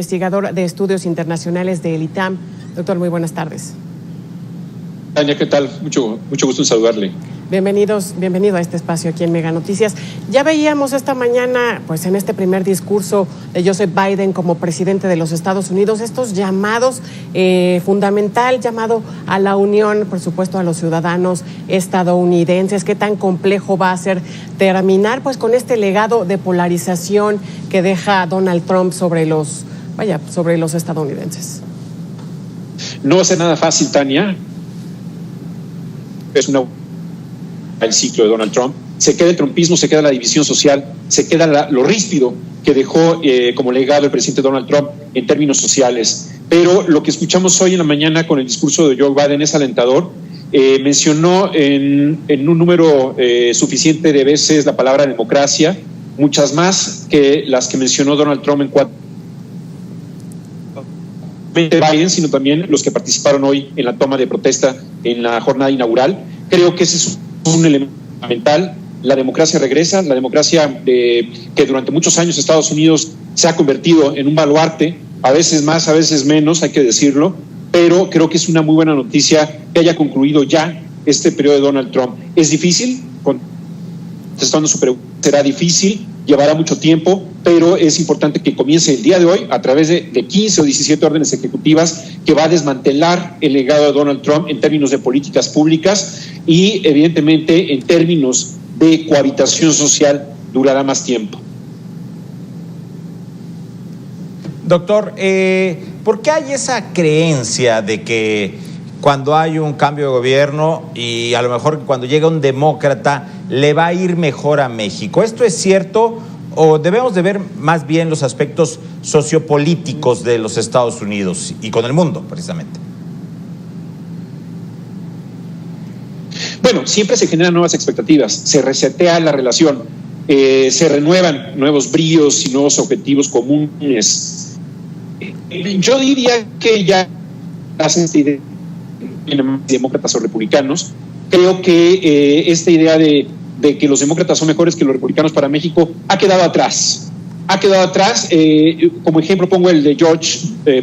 investigador de estudios internacionales del ITAM. Doctor, muy buenas tardes. Tania, ¿qué tal? Mucho gusto en saludarle. Bienvenido a este espacio aquí en Mega Noticias. Ya veíamos esta mañana, pues en este primer discurso de Joseph Biden como presidente de los Estados Unidos, estos llamados, fundamental llamado a la unión, por supuesto, a los ciudadanos estadounidenses. ¿Qué tan complejo va a ser terminar pues con este legado de polarización que deja Donald Trump sobre los estadounidenses? No va a ser nada fácil, Tania. Es el ciclo de Donald Trump. Se queda el trumpismo, se queda la división social, se queda lo ríspido que dejó como legado el presidente Donald Trump en términos sociales. Pero lo que escuchamos hoy en la mañana con el discurso de Joe Biden es alentador. Mencionó en un número suficiente de veces la palabra democracia, muchas más que las que mencionó Donald Trump en Biden, sino también los que participaron hoy en la toma de protesta en la jornada inaugural. Creo que ese es un elemento fundamental. La democracia regresa, la democracia que durante muchos años Estados Unidos se ha convertido en un baluarte, a veces más, a veces menos, hay que decirlo, pero creo que es una muy buena noticia que haya concluido ya este periodo de Donald Trump. Es difícil, contestando su pregunta, será difícil, llevará mucho tiempo, pero es importante que comience el día de hoy a través de 15 o 17 órdenes ejecutivas que va a desmantelar el legado de Donald Trump en términos de políticas públicas y evidentemente en términos de cohabitación social durará más tiempo. Doctor, ¿por qué hay esa creencia de que cuando hay un cambio de gobierno y a lo mejor cuando llega un demócrata le va a ir mejor a México? ¿Esto es cierto o debemos de ver más bien los aspectos sociopolíticos de los Estados Unidos y con el mundo, precisamente? Bueno, siempre se generan nuevas expectativas, se resetea la relación, se renuevan nuevos bríos y nuevos objetivos comunes. Yo diría que ya hacen esta idea demócratas o republicanos. Creo que esta idea de que los demócratas son mejores que los republicanos para México ha quedado atrás. Como ejemplo pongo el de George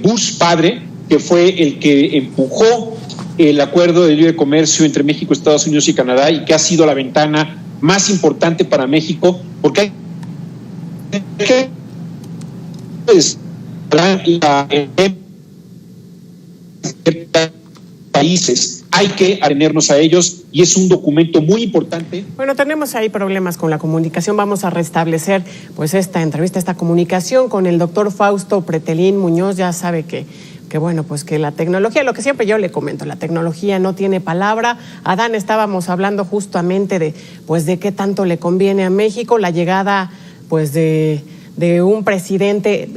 Bush, padre, que fue el que empujó el acuerdo de libre comercio entre México, Estados Unidos y Canadá y que ha sido la ventana más importante para México, porque hay que países, hay que atenernos a ellos y es un documento muy importante. Bueno, tenemos ahí problemas con la comunicación. Vamos a restablecer pues esta entrevista, esta comunicación con el doctor Fausto Pretelín Muñoz. Ya sabe que bueno, pues que la tecnología, lo que siempre yo le comento, la tecnología no tiene palabra. Adán, estábamos hablando justamente de qué tanto le conviene a México la llegada pues de un presidente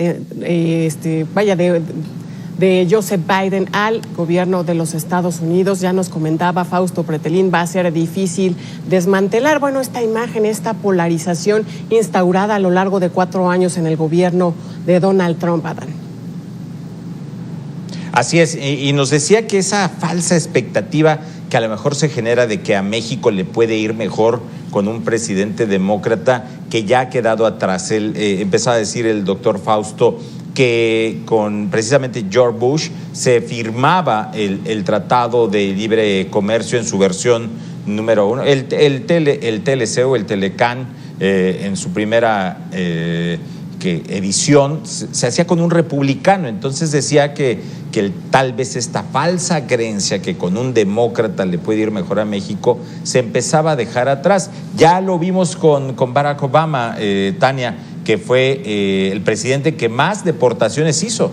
de Joseph Biden al gobierno de los Estados Unidos. Ya nos comentaba Fausto Pretelín, va a ser difícil desmantelar, bueno, esta imagen, esta polarización instaurada a lo largo de 4 años en el gobierno de Donald Trump, Adán. Así es, y nos decía que esa falsa expectativa que a lo mejor se genera de que a México le puede ir mejor con un presidente demócrata que ya ha quedado atrás. Él empezó a decir el doctor Fausto que con precisamente George Bush se firmaba el Tratado de Libre Comercio en su versión número 1, el TLC o el Telecan en su primera edición se hacía con un republicano. Entonces decía que tal vez esta falsa creencia que con un demócrata le puede ir mejor a México se empezaba a dejar atrás. Ya lo vimos con Barack Obama, Tania, que fue el presidente que más deportaciones hizo.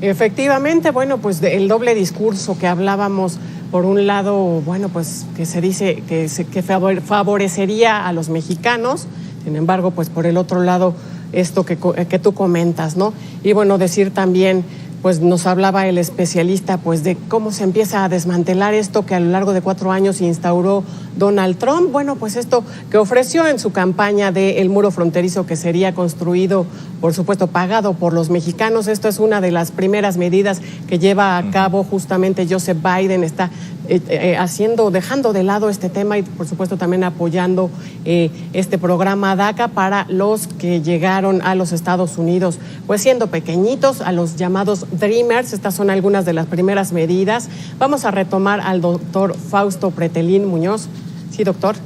Efectivamente, bueno, pues el doble discurso que hablábamos, por un lado, bueno, pues que se dice que favorecería a los mexicanos, sin embargo, pues por el otro lado, esto que tú comentas, ¿no? Y bueno, decir también, pues nos hablaba el especialista pues de cómo se empieza a desmantelar esto que a lo largo de 4 años instauró Donald Trump. Bueno, pues esto que ofreció en su campaña del muro fronterizo que sería construido, por supuesto, pagado por los mexicanos. Esto es una de las primeras medidas que lleva a cabo justamente Joseph Biden. Está dejando de lado este tema y por supuesto también apoyando este programa DACA para los que llegaron a los Estados Unidos, pues siendo pequeñitos, a los llamados Dreamers. Estas son algunas de las primeras medidas. Vamos a retomar al doctor Fausto Pretelín Muñoz. Sí, doctor.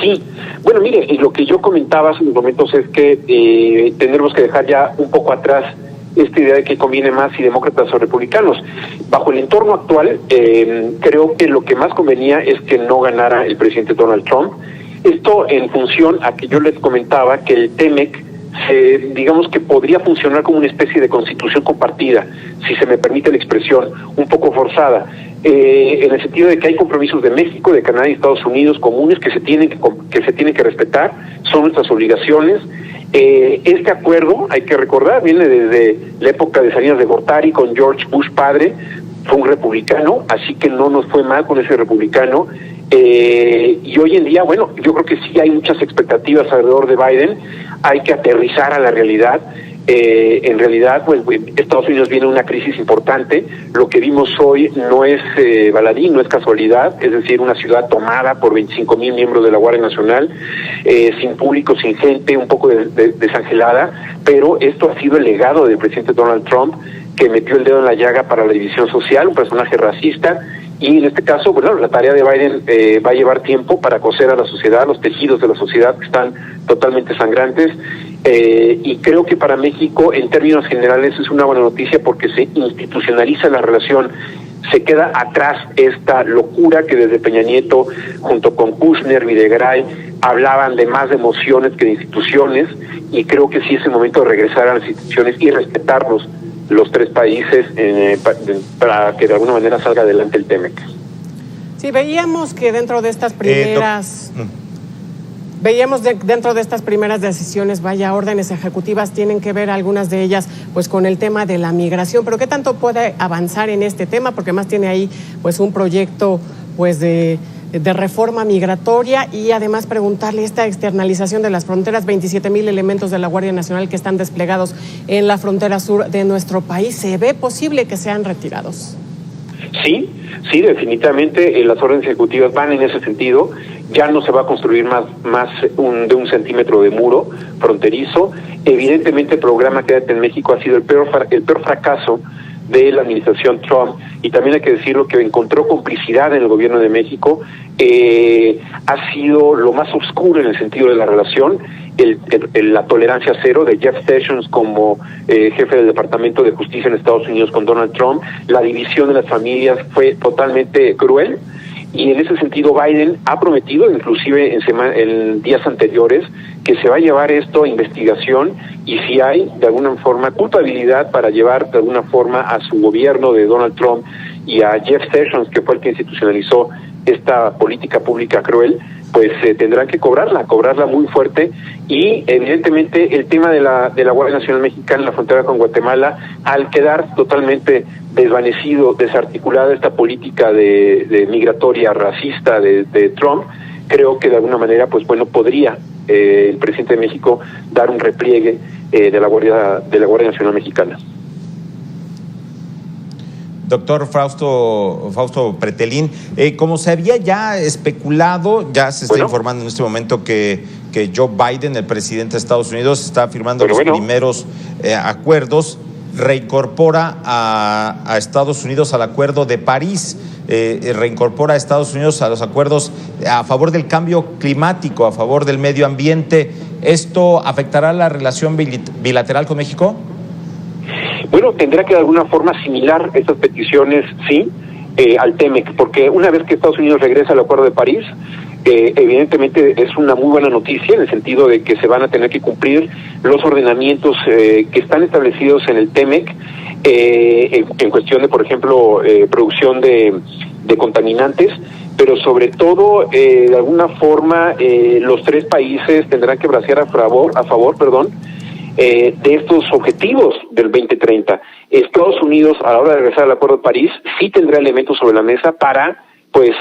Sí, bueno, mire, lo que yo comentaba hace unos momentos es que tendremos que dejar ya un poco atrás esta idea de que conviene más si demócratas o republicanos. Bajo el entorno actual, creo que lo que más convenía es que no ganara el presidente Donald Trump. Esto en función a que yo les comentaba que el TEMEC, digamos que podría funcionar como una especie de constitución compartida, si se me permite la expresión, un poco forzada, en el sentido de que hay compromisos de México, de Canadá y Estados Unidos comunes que se tienen que respetar, son nuestras obligaciones. Este acuerdo, hay que recordar, viene desde la época de Salinas de Gortari con George Bush padre, fue un republicano, así que no nos fue mal con ese republicano. Y hoy en día, bueno, yo creo que sí hay muchas expectativas alrededor de Biden, hay que aterrizar a la realidad. En realidad, pues Estados Unidos viene una crisis importante. Lo que vimos hoy no es baladí, no es casualidad, es decir, una ciudad tomada por 25,000 miembros de la Guardia Nacional, sin público, sin gente, un poco desangelada, pero esto ha sido el legado del presidente Donald Trump, que metió el dedo en la llaga para la división social, un personaje racista. Y en este caso, bueno, la tarea de Biden va a llevar tiempo para coser a la sociedad, los tejidos de la sociedad que están totalmente sangrantes. Y creo que para México, en términos generales, es una buena noticia porque se institucionaliza la relación. Se queda atrás esta locura que desde Peña Nieto, junto con Kushner, Videgaray, hablaban de más de emociones que de instituciones. Y creo que sí es el momento de regresar a las instituciones y respetarnos los tres países para que de alguna manera salga adelante el TEMEC. Sí, veíamos que dentro de estas primeras decisiones, órdenes ejecutivas, tienen que ver algunas de ellas pues con el tema de la migración, pero ¿qué tanto puede avanzar en este tema? Porque más tiene ahí pues un proyecto pues de reforma migratoria y además preguntarle esta externalización de las fronteras, 27,000 elementos de la Guardia Nacional que están desplegados en la frontera sur de nuestro país. ¿Se ve posible que sean retirados? Sí, definitivamente las órdenes ejecutivas van en ese sentido. Ya no se va a construir más de un centímetro de muro fronterizo. Evidentemente el programa Quédate en México ha sido el peor fracaso de la administración Trump, y también hay que decirlo que encontró complicidad en el gobierno de México. Ha sido lo más oscuro en el sentido de la relación, la tolerancia cero de Jeff Sessions como jefe del Departamento de Justicia en Estados Unidos con Donald Trump. La división de las familias fue totalmente cruel, y en ese sentido Biden ha prometido, inclusive en días anteriores, que se va a llevar esto a investigación, y si hay de alguna forma culpabilidad para llevar de alguna forma a su gobierno de Donald Trump y a Jeff Sessions, que fue el que institucionalizó esta política pública cruel, pues tendrán que cobrarla muy fuerte. Y evidentemente el tema de la Guardia Nacional Mexicana en la frontera con Guatemala, al quedar totalmente desvanecido, desarticulada esta política de migratoria racista de Trump, creo que de alguna manera pues bueno podría el presidente de México dar un repliegue de la Guardia Nacional Mexicana. Doctor Fausto Pretelín, como se había ya especulado, ya se está informando en este momento que Joe Biden, el presidente de Estados Unidos, está firmando primeros acuerdos, reincorpora a Estados Unidos al Acuerdo de París, reincorpora a Estados Unidos a los acuerdos a favor del cambio climático, a favor del medio ambiente. ¿Esto afectará la relación bilateral con México? Bueno, tendrá que de alguna forma asimilar estas peticiones, sí, al TEMEC, porque una vez que Estados Unidos regresa al Acuerdo de París, evidentemente es una muy buena noticia en el sentido de que se van a tener que cumplir los ordenamientos que están establecidos en el TEMEC, en cuestión de, por ejemplo, producción de contaminantes, pero sobre todo, de alguna forma, los tres países tendrán que bracear a favor, de estos objetivos del 2030. Estados Unidos, a la hora de regresar al Acuerdo de París, sí tendrá elementos sobre la mesa para, pues,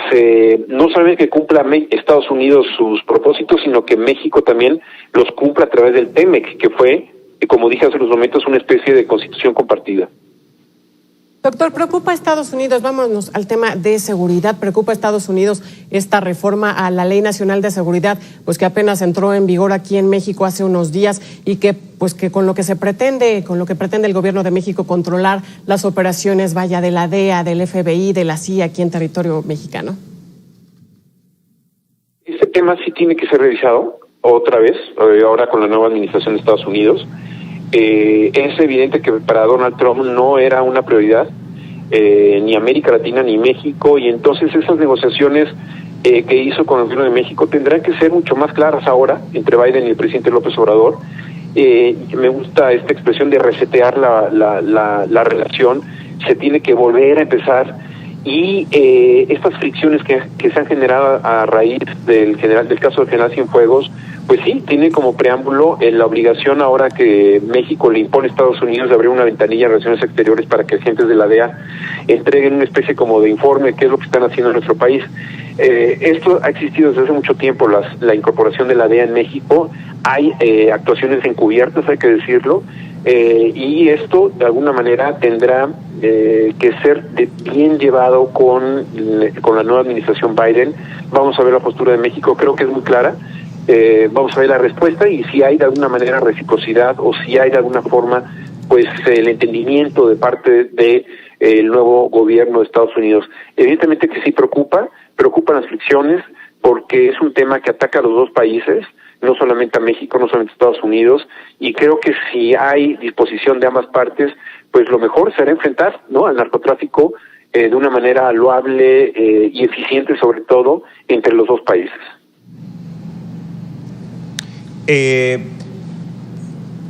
no solamente que cumpla Estados Unidos sus propósitos, sino que México también los cumpla a través del TEMEC, que fue, como dije hace unos momentos, una especie de constitución compartida. Doctor, ¿preocupa a Estados Unidos? Vámonos al tema de seguridad. ¿Preocupa a Estados Unidos esta reforma a la Ley Nacional de Seguridad, pues que apenas entró en vigor aquí en México hace unos días y que con lo que pretende el gobierno de México controlar las operaciones, vaya, de la DEA, del FBI, de la CIA aquí en territorio mexicano? Este tema sí tiene que ser revisado otra vez, ahora con la nueva administración de Estados Unidos. Es evidente que para Donald Trump no era una prioridad, ni América Latina ni México, y entonces esas negociaciones que hizo con el gobierno de México tendrán que ser mucho más claras ahora entre Biden y el presidente López Obrador. Me gusta esta expresión de resetear la relación, se tiene que volver a empezar, y estas fricciones que se han generado a raíz del caso del general Cienfuegos, pues sí, tiene como preámbulo la obligación ahora que México le impone a Estados Unidos de abrir una ventanilla en relaciones exteriores para que agentes de la DEA entreguen una especie como de informe de qué es lo que están haciendo en nuestro país. Esto ha existido desde hace mucho tiempo, la incorporación de la DEA en México. Hay actuaciones encubiertas, hay que decirlo, y esto de alguna manera tendrá que ser bien llevado con la nueva administración Biden. Vamos a ver la postura de México, creo que es muy clara. Vamos a ver la respuesta y si hay de alguna manera reciprocidad o si hay de alguna forma pues el entendimiento de parte de el nuevo gobierno de Estados Unidos. Evidentemente que sí preocupan las fricciones, porque es un tema que ataca a los dos países, no solamente a México, no solamente a Estados Unidos, y creo que si hay disposición de ambas partes, pues lo mejor será enfrentar, ¿no?, al narcotráfico de una manera loable y eficiente, sobre todo entre los dos países.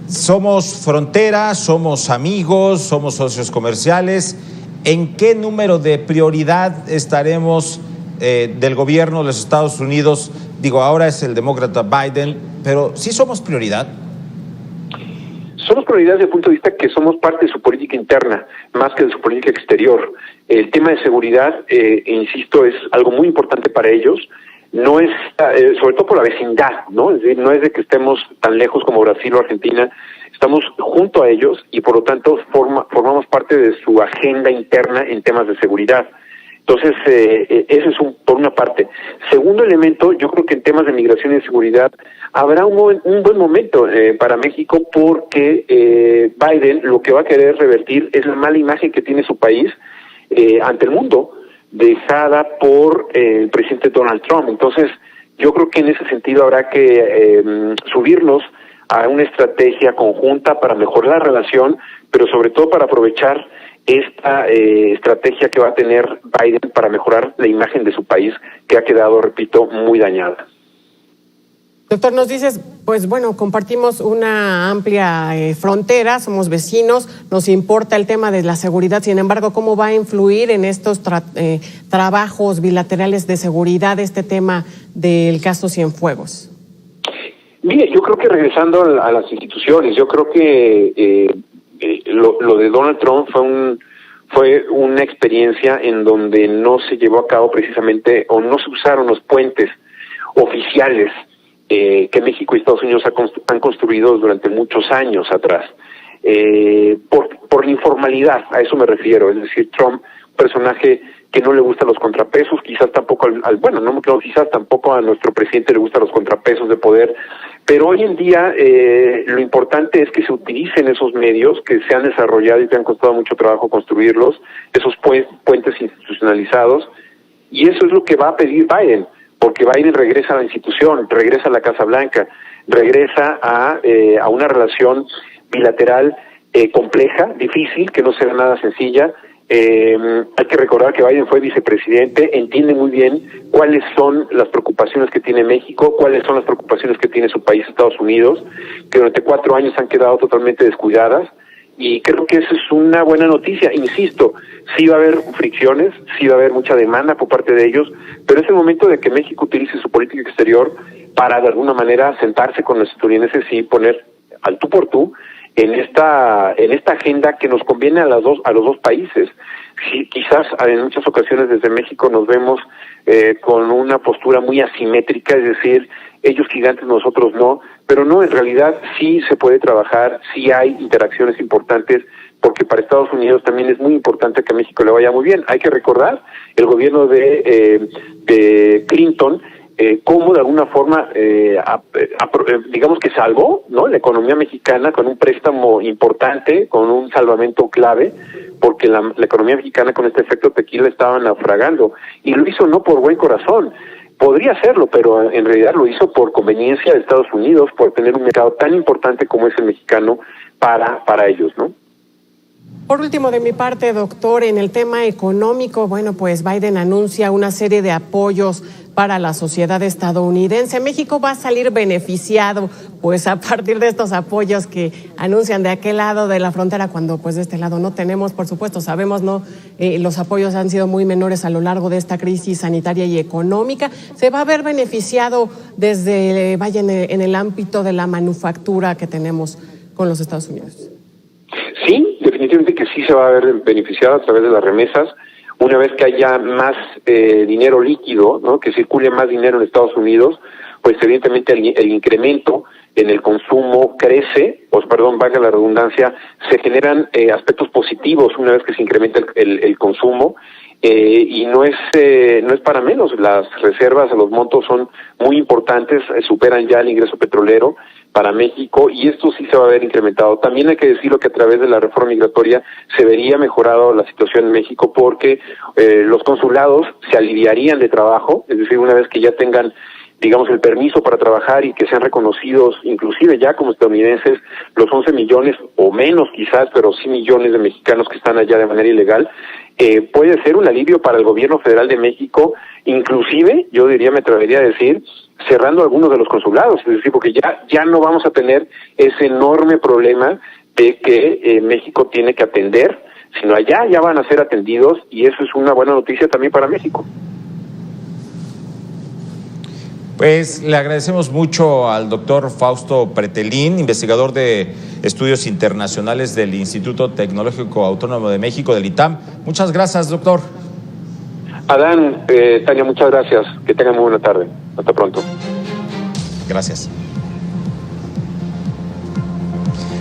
Somos frontera, somos amigos, somos socios comerciales. ¿En qué número de prioridad estaremos del gobierno de los Estados Unidos? Digo, ahora es el demócrata Biden, pero ¿sí somos prioridad? Somos prioridad desde el punto de vista que somos parte de su política interna, más que de su política exterior. El tema de seguridad, insisto, es algo muy importante para ellos. No es, sobre todo por la vecindad, ¿no? Es decir, no es de que estemos tan lejos como Brasil o Argentina, estamos junto a ellos y por lo tanto formamos parte de su agenda interna en temas de seguridad. Entonces, eso es por una parte. Segundo elemento, yo creo que en temas de migración y seguridad habrá un buen momento para México, porque Biden lo que va a querer revertir es la mala imagen que tiene su país ante el mundo, dejada por el presidente Donald Trump. Entonces, yo creo que en ese sentido habrá que subirnos a una estrategia conjunta para mejorar la relación, pero sobre todo para aprovechar esta estrategia que va a tener Biden para mejorar la imagen de su país, que ha quedado, repito, muy dañada. Doctor, nos dices, pues bueno, compartimos una amplia frontera, somos vecinos, nos importa el tema de la seguridad. Sin embargo, ¿cómo va a influir en estos trabajos bilaterales de seguridad este tema del caso Cienfuegos? Mire, yo creo que regresando a las instituciones, yo creo que lo de Donald Trump fue una experiencia en donde no se llevó a cabo precisamente, o no se usaron los puentes oficiales que México y Estados Unidos han construido durante muchos años atrás. Por la informalidad, a eso me refiero. Es decir, Trump, un personaje que no le gustan los contrapesos, quizás tampoco quizás tampoco a nuestro presidente le gustan los contrapesos de poder, pero hoy en día lo importante es que se utilicen esos medios que se han desarrollado y que han costado mucho trabajo construirlos, esos puentes institucionalizados, y eso es lo que va a pedir Biden, porque Biden regresa a la institución, regresa a la Casa Blanca, regresa a una relación bilateral compleja, difícil, que no será nada sencilla. Hay que recordar que Biden fue vicepresidente, entiende muy bien cuáles son las preocupaciones que tiene México, cuáles son las preocupaciones que tiene su país, Estados Unidos, que durante 4 años han quedado totalmente descuidadas, y creo que eso es una buena noticia. Insisto, sí va a haber fricciones, sí va a haber mucha demanda por parte de ellos, pero es el momento de que México utilice su política exterior para de alguna manera sentarse con los estadounidenses y poner al tú por tú en esta agenda que nos conviene a los dos países. Sí, quizás en muchas ocasiones desde México nos vemos con una postura muy asimétrica, es decir, ellos gigantes, nosotros no, pero no, en realidad sí se puede trabajar, sí hay interacciones importantes, porque para Estados Unidos también es muy importante que a México le vaya muy bien. Hay que recordar el gobierno de Clinton, cómo de alguna forma, digamos que salvó, ¿no?, la economía mexicana con un préstamo importante, con un salvamento clave, porque la economía mexicana con este efecto tequila estaba naufragando, y lo hizo no por buen corazón. Podría hacerlo, pero en realidad lo hizo por conveniencia de Estados Unidos, por tener un mercado tan importante como es el mexicano para ellos, ¿no? Por último, de mi parte, doctor, en el tema económico, bueno, pues Biden anuncia una serie de apoyos para la sociedad estadounidense. México va a salir beneficiado, pues a partir de estos apoyos que anuncian de aquel lado de la frontera, cuando pues de este lado no tenemos, por supuesto, sabemos, ¿no? Los apoyos han sido muy menores a lo largo de esta crisis sanitaria y económica. ¿Se va a ver beneficiado desde, vaya, en el ámbito de la manufactura que tenemos con los Estados Unidos? Sí, definitivamente que sí se va a ver beneficiado a través de las remesas. Una vez que haya más dinero líquido, ¿no?, que circule más dinero en Estados Unidos, pues evidentemente el incremento en el consumo crece, valga la redundancia, se generan aspectos positivos una vez que se incrementa el consumo, y no es para menos. Las reservas, los montos son muy importantes, superan ya el ingreso petrolero para México, y esto sí se va a ver incrementado. También hay que decirlo que a través de la reforma migratoria se vería mejorado la situación en México, porque los consulados se aliviarían de trabajo, es decir, una vez que ya tengan, digamos, el permiso para trabajar y que sean reconocidos, inclusive ya como estadounidenses, los 11 millones o menos quizás, pero sí millones de mexicanos que están allá de manera ilegal, puede ser un alivio para el gobierno federal de México, inclusive, yo diría, me atrevería a decir, cerrando algunos de los consulados, es decir, porque ya no vamos a tener ese enorme problema de que México tiene que atender, sino allá ya van a ser atendidos, y eso es una buena noticia también para México. Pues le agradecemos mucho al doctor Fausto Pretelín, investigador de estudios internacionales del Instituto Tecnológico Autónomo de México, del ITAM. Muchas gracias, doctor. Adán, Tania, muchas gracias. Que tengan muy buena tarde. Hasta pronto. Gracias.